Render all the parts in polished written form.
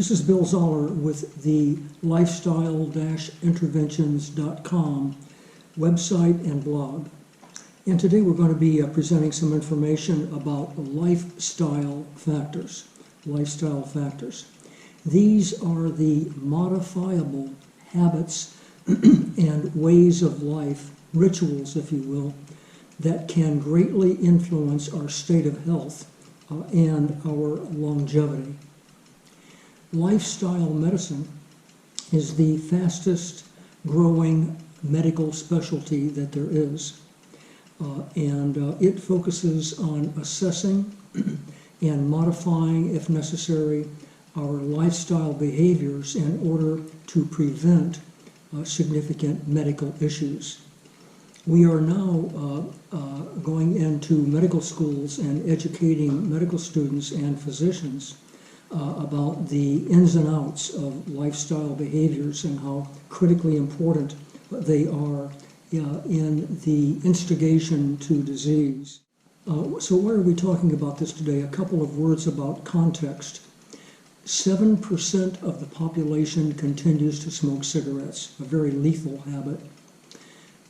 This is Bill Zoller with the lifestyle-interventions.com website and blog. And today we're going to be presenting some information about lifestyle factors. Lifestyle factors. These are the modifiable habits and ways of life, rituals if you will, that can greatly influence our state of health and our longevity. Lifestyle medicine is the fastest growing medical specialty that there is. It focuses on assessing and modifying, if necessary, our lifestyle behaviors in order to prevent significant medical issues. We are now going into medical schools and educating medical students and physicians about the ins and outs of lifestyle behaviors and how critically important they are in the instigation to disease. So why are we talking about this today? A couple of words about context. 7% of the population continues to smoke cigarettes, a very lethal habit.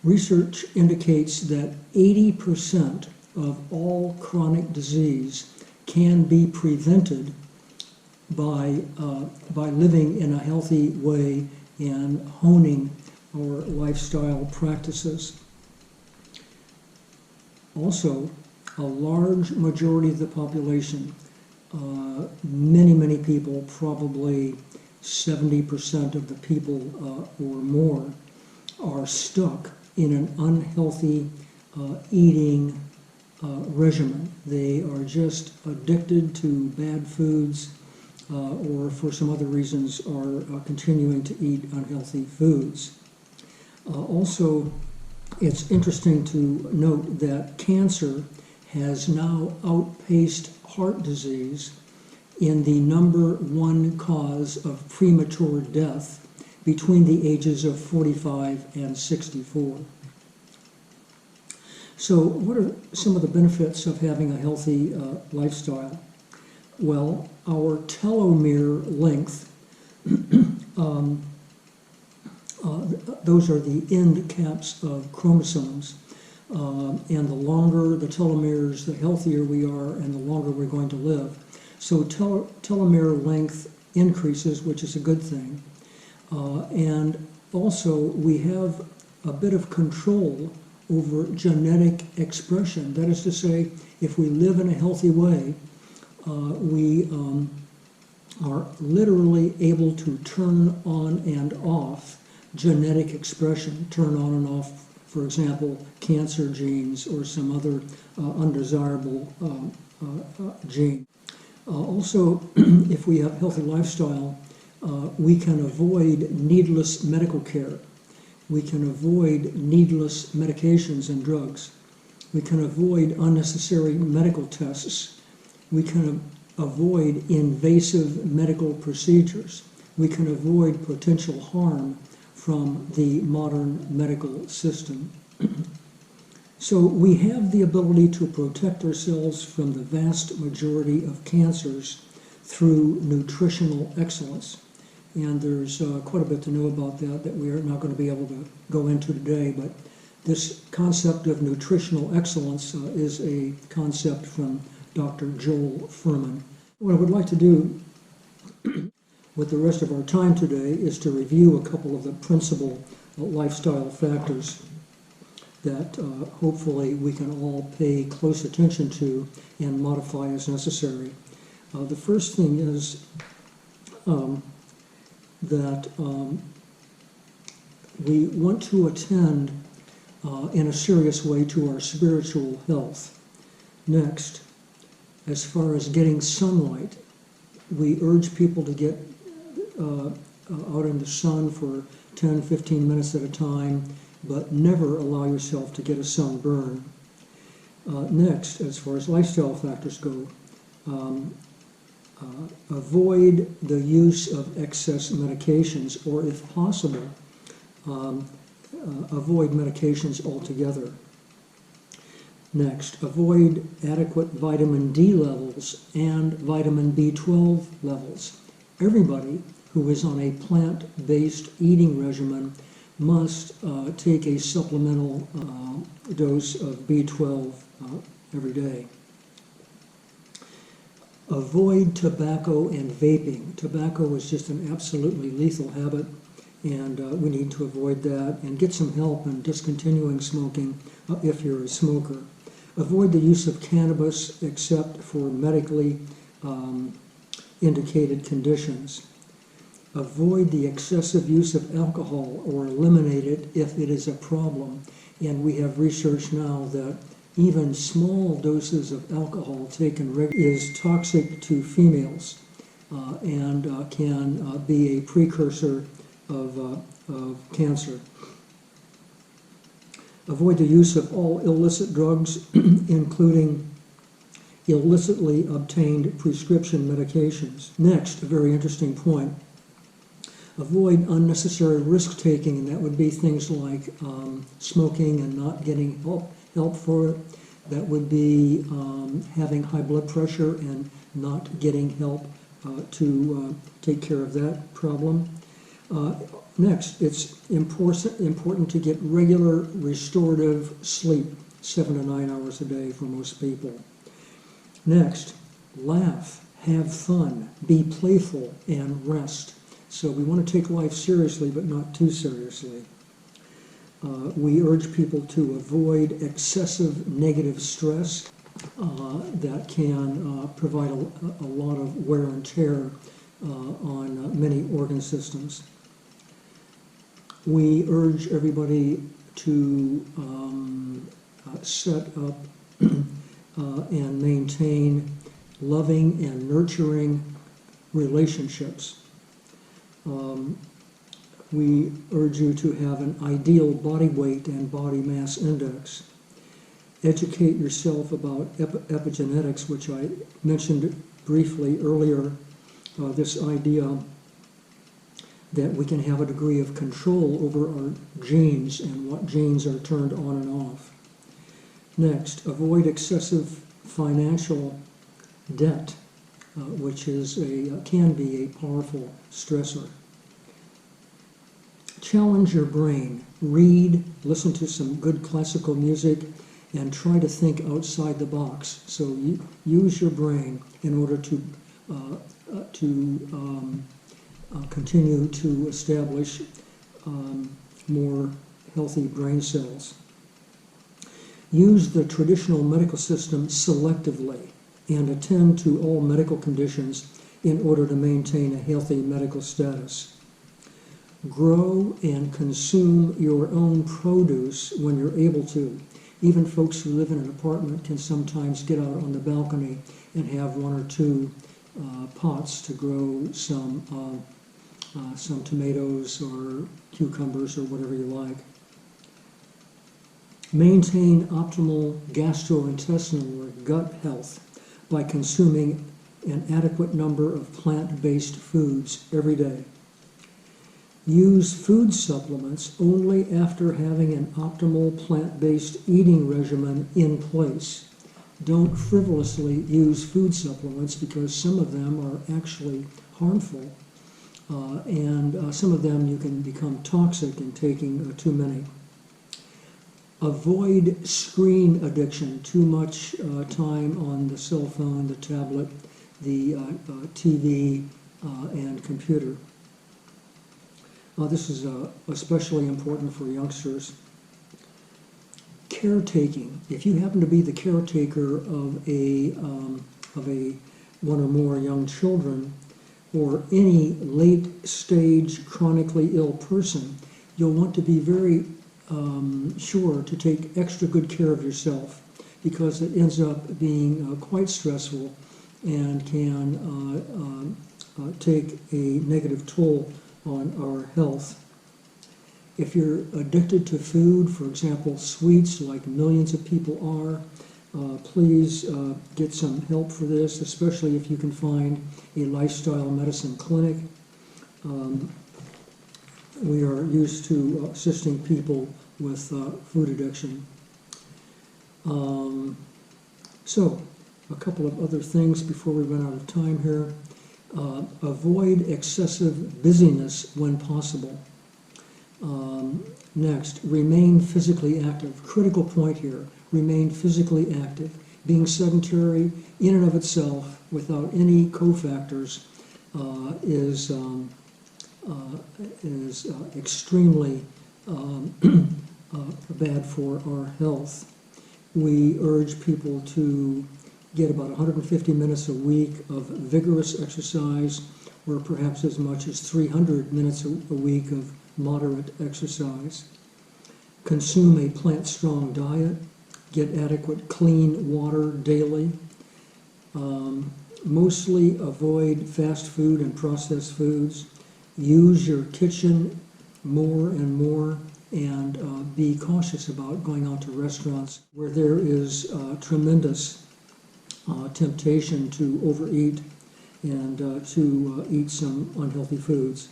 Research indicates that 80% of all chronic disease can be prevented by living in a healthy way and honing our lifestyle practices. Also, a large majority of the population, many people, probably 70% of the people or more, are stuck in an unhealthy eating regimen. They are just addicted to bad foods or for some other reasons are continuing to eat unhealthy foods. Also, it's interesting to note that cancer has now outpaced heart disease in the #1 cause of premature death between the ages of 45 and 64. So what are some of the benefits of having a healthy lifestyle? Well, our telomere length, those are the end caps of chromosomes, and the longer the telomeres, the healthier we are and the longer we're going to live. So telomere length increases, which is a good thing. And also we have a bit of control over genetic expression. That is to say, if we live in a healthy way, we are literally able to turn on and off genetic expression, turn on and off, for example, cancer genes or some other undesirable gene. Also, if we have a healthy lifestyle, we can avoid needless medical care. We can avoid needless medications and drugs. We can avoid unnecessary medical tests. We can avoid invasive medical procedures. We can avoid potential harm from the modern medical system. So we have the ability to protect ourselves from the vast majority of cancers through nutritional excellence. And there's quite a bit to know about that we are not going to be able to go into today, but this concept of nutritional excellence is a concept from Dr. Joel Fuhrman. What I would like to do with the rest of our time today is to review a couple of the principal lifestyle factors that hopefully we can all pay close attention to and modify as necessary. The first thing is that we want to attend in a serious way to our spiritual health. Next, as far as getting sunlight, we urge people to get out in the sun for 10-15 minutes at a time, but never allow yourself to get a sunburn. Next, as far as lifestyle factors go, avoid the use of excess medications, or if possible, avoid medications altogether. Next, avoid adequate vitamin D levels and vitamin B12 levels. Everybody who is on a plant-based eating regimen must take a supplemental dose of B12 every day. Avoid tobacco and vaping. Tobacco is just an absolutely lethal habit, and we need to avoid that and get some help in discontinuing smoking if you're a smoker. Avoid the use of cannabis except for medically indicated conditions. Avoid the excessive use of alcohol or eliminate it if it is a problem. And we have research now that even small doses of alcohol taken regularly is toxic to females and can be a precursor of cancer. Avoid the use of all illicit drugs, including illicitly obtained prescription medications. Next, a very interesting point. Avoid unnecessary risk-taking, and that would be things like smoking and not getting help for it. That would be having high blood pressure and not getting help to take care of that problem. Next, it's important to get regular restorative sleep, 7 to 9 hours a day for most people. Next, laugh, have fun, be playful, and rest. So we want to take life seriously, but not too seriously. We urge people to avoid excessive negative stress that can provide a lot of wear and tear on many organ systems. We urge everybody to set up and maintain loving and nurturing relationships. We urge you to have an ideal body weight and body mass index. Educate yourself about epigenetics, which I mentioned briefly earlier, this idea that we can have a degree of control over our genes and what genes are turned on and off. Next, avoid excessive financial debt, which can be a powerful stressor. Challenge your brain. Read, listen to some good classical music, and try to think outside the box. So you use your brain in order to continue to establish more healthy brain cells. Use the traditional medical system selectively and attend to all medical conditions in order to maintain a healthy medical status. Grow and consume your own produce when you're able to. Even folks who live in an apartment can sometimes get out on the balcony and have 1 or 2 pots to grow some tomatoes or cucumbers or whatever you like. Maintain optimal gastrointestinal or gut health by consuming an adequate number of plant-based foods every day. Use food supplements only after having an optimal plant-based eating regimen in place. Don't frivolously use food supplements because some of them are actually harmful, and some of them you can become toxic in taking too many. Avoid screen addiction, too much time on the cell phone, the tablet, the TV, and computer. This is especially important for youngsters. Caretaking. If you happen to be the caretaker of one or more young children or any late-stage chronically ill person, you'll want to be very sure to take extra good care of yourself because it ends up being quite stressful and can take a negative toll on our health. If you're addicted to food, for example, sweets, like millions of people are, please get some help for this, especially if you can find a lifestyle medicine clinic. We are used to assisting people with food addiction. So, a couple of other things before we run out of time here. Avoid excessive busyness when possible. Next, remain physically active. Critical point here, remain physically active. Being sedentary in and of itself without any cofactors is extremely bad for our health. We urge people to get about 150 minutes a week of vigorous exercise, or perhaps as much as 300 minutes a week of moderate exercise. Consume a plant-strong diet. Get adequate clean water daily. Mostly avoid fast food and processed foods. Use your kitchen more and more, and be cautious about going out to restaurants where there is tremendous temptation to overeat and to eat some unhealthy foods.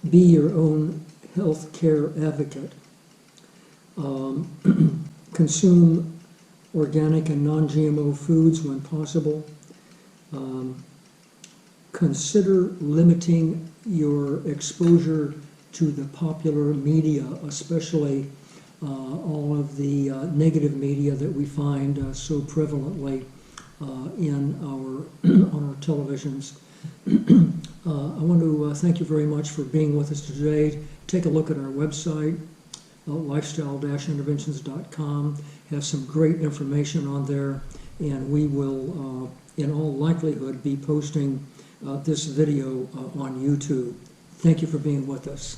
Be your own health care advocate. Consume organic and non-GMO foods when possible. Consider limiting your exposure to the popular media, especially all of the negative media that we find so prevalently on our televisions. I want to thank you very much for being with us today. Take a look at our website, lifestyle-interventions.com. Has some great information on there, and we will, in all likelihood, be posting this video on YouTube. Thank you for being with us.